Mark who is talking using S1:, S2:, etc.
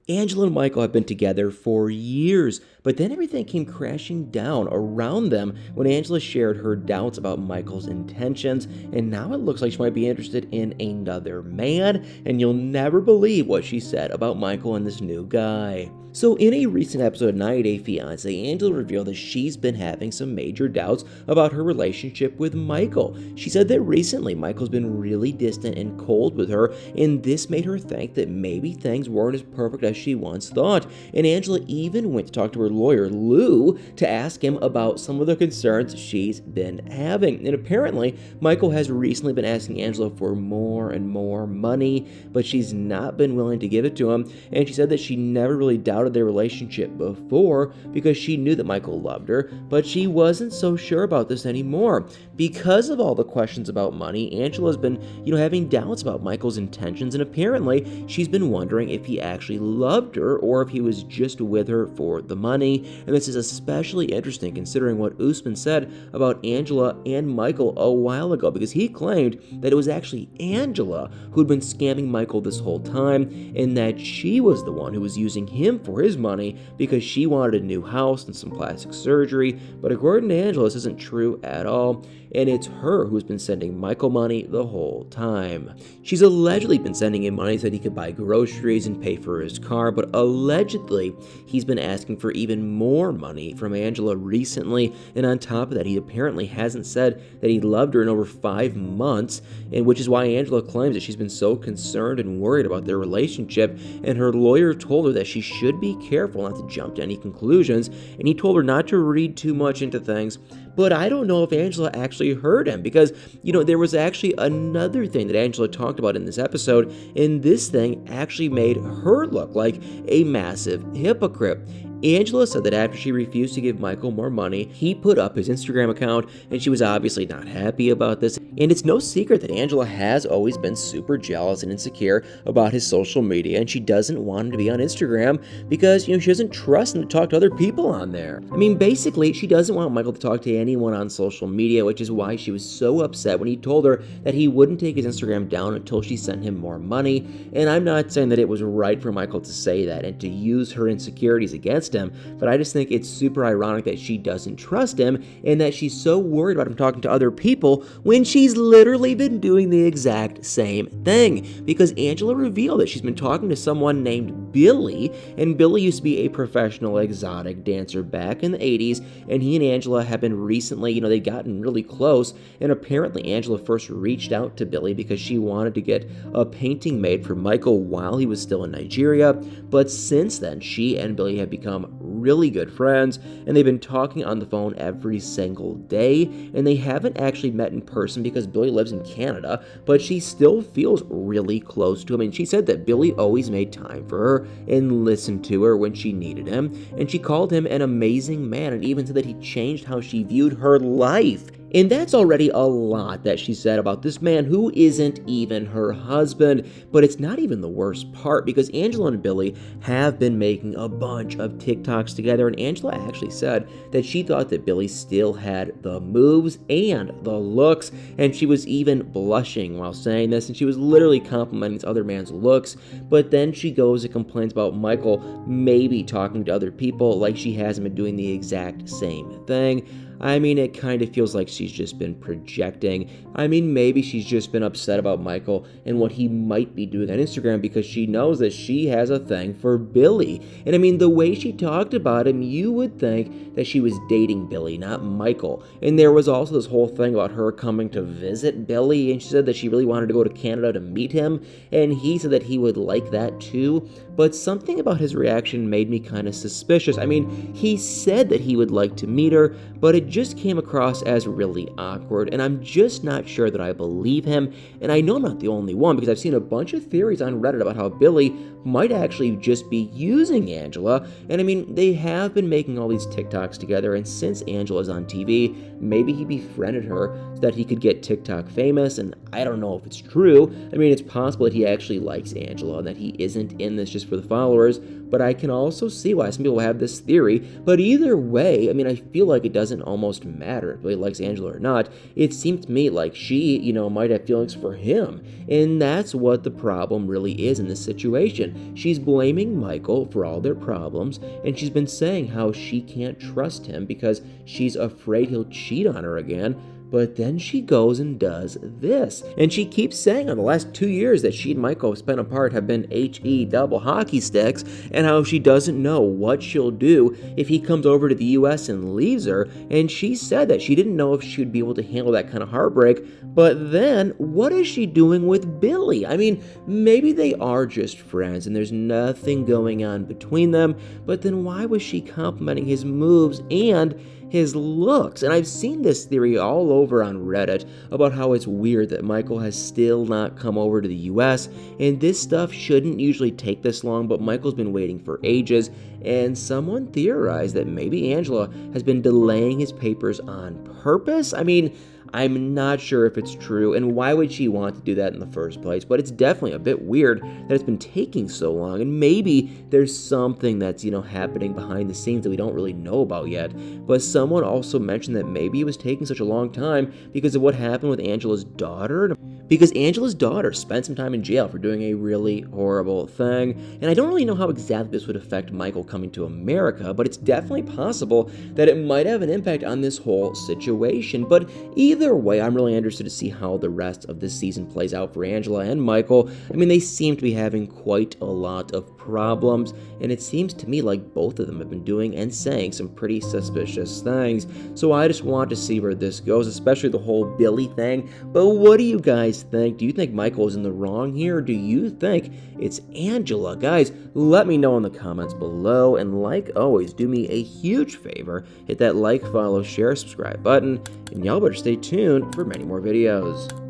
S1: Angela and Michael have been together for years, but then everything came crashing down around them when Angela shared her doubts about Michael's intentions, and now it looks like she might be interested in another man, and you'll never believe what she said about Michael and this new guy. So in a recent episode of 90 Day Fiancé, Angela revealed that she's been having some major doubts about her relationship with Michael. She said that recently Michael's been really distant and cold with her, and this made her think that maybe things weren't as perfect as she once thought. And Angela even went to talk to her lawyer, Lou, to ask him about some of the concerns she's been having. And apparently, Michael has recently been asking Angela for more and more money, but she's not been willing to give it to him. And she said that she never really doubted their relationship before because she knew that Michael loved her, but she wasn't so sure about this anymore. Because of all the questions about money, Angela's been, having doubts about Michael's intentions, and apparently she's been wondering if he actually loved her or if he was just with her for the money. And this is especially interesting considering what Usman said about Angela and Michael a while ago, because he claimed that it was actually Angela who'd been scamming Michael this whole time, and that she was the one who was using him for his money because she wanted a new house and some plastic surgery. But according to Angela, this isn't true at all, and it's her who's been sending Michael money the whole time. She's allegedly been sending him money so that he could buy groceries and pay for his car, but allegedly he's been asking for even more money from Angela recently, and on top of that, he apparently hasn't said that he loved her in over 5 months, and which is why Angela claims that she's been so concerned and worried about their relationship, and her lawyer told her that she should be careful not to jump to any conclusions, and he told her not to read too much into things. But I don't know if Angela actually heard him, because, there was actually another thing that Angela talked about in this episode, and this thing actually made her look like a massive hypocrite. Angela said that after she refused to give Michael more money, he put up his Instagram account, and she was obviously not happy about this. And it's no secret that Angela has always been super jealous and insecure about his social media, and she doesn't want him to be on Instagram because, she doesn't trust him to talk to other people on there. Basically, she doesn't want Michael to talk to anyone on social media, which is why she was so upset when he told her that he wouldn't take his Instagram down until she sent him more money. And I'm not saying that it was right for Michael to say that and to use her insecurities against him, but I just think it's super ironic that she doesn't trust him and that she's so worried about him talking to other people when she's literally been doing the exact same thing. Because Angela revealed that she's been talking to someone named Billy, and Billy used to be a professional exotic dancer back in the 80s, and he and Angela have been recently, they've gotten really close, and apparently Angela first reached out to Billy because she wanted to get a painting made for Michael while he was still in Nigeria, but since then, she and Billy have become really good friends, and they've been talking on the phone every single day, and they haven't actually met in person because Billy lives in Canada, but she still feels really close to him, and she said that Billy always made time for her and listened to her when she needed him, and she called him an amazing man, and even said that he changed how she viewed her life. And that's already a lot that she said about this man who isn't even her husband. But it's not even the worst part, because Angela and Billy have been making a bunch of TikToks together, and Angela actually said that she thought that Billy still had the moves and the looks, and she was even blushing while saying this, and she was literally complimenting this other man's looks. But then she goes and complains about Michael maybe talking to other people like she hasn't been doing the exact same thing. It kind of feels like she's just been projecting. Maybe she's just been upset about Michael and what he might be doing on Instagram because she knows that she has a thing for Billy. And the way she talked about him, you would think that she was dating Billy, not Michael. And there was also this whole thing about her coming to visit Billy, and she said that she really wanted to go to Canada to meet him, and he said that he would like that too. But something about his reaction made me kind of suspicious. He said that he would like to meet her, but it just came across as really awkward, and I'm just not sure that I believe him. And I know I'm not the only one, because I've seen a bunch of theories on Reddit about how Billy might actually just be using Angela. And they have been making all these TikToks together, and since Angela's on TV, maybe he befriended her so that he could get TikTok famous, and I don't know if it's true. It's possible that he actually likes Angela and that he isn't in this just for the followers, but I can also see why some people have this theory. But either way, I feel like it doesn't almost matter if Billy likes Angela or not. It seemed to me like she, might have feelings for him. And that's what the problem really is in this situation. She's blaming Michael for all their problems, and she's been saying how she can't trust him because she's afraid he'll cheat on her again. But then she goes and does this. And she keeps saying on the last 2 years that she and Michael have spent apart have been HE double hockey sticks, and how she doesn't know what she'll do if he comes over to the US and leaves her. And she said that she didn't know if she would be able to handle that kind of heartbreak. But then, what is she doing with Billy? I mean, maybe they are just friends and there's nothing going on between them, but then why was she complimenting his moves and his looks? And I've seen this theory all over on Reddit about how it's weird that Michael has still not come over to the US, and this stuff shouldn't usually take this long, but Michael's been waiting for ages, and someone theorized that maybe Angela has been delaying his papers on purpose. I mean, I'm not sure if it's true, and why would she want to do that in the first place, but it's definitely a bit weird that it's been taking so long, and maybe there's something that's, happening behind the scenes that we don't really know about yet. But someone also mentioned that maybe it was taking such a long time because of what happened with Angela's daughter, because Angela's daughter spent some time in jail for doing a really horrible thing, and I don't really know how exactly this would affect Michael coming to America, but it's definitely possible that it might have an impact on this whole situation. But either way, I'm really interested to see how the rest of this season plays out for Angela and Michael. I mean, they seem to be having quite a lot of problems, and it seems to me like both of them have been doing and saying some pretty suspicious things. So I just want to see where this goes, especially the whole Billy thing. But what do you guys think? Do you think Michael is in the wrong here, or do you think it's Angela? Guys, let me know in the comments below, and like always, do me a huge favor, hit that like, follow, share, subscribe button, and y'all better stay tuned for many more videos.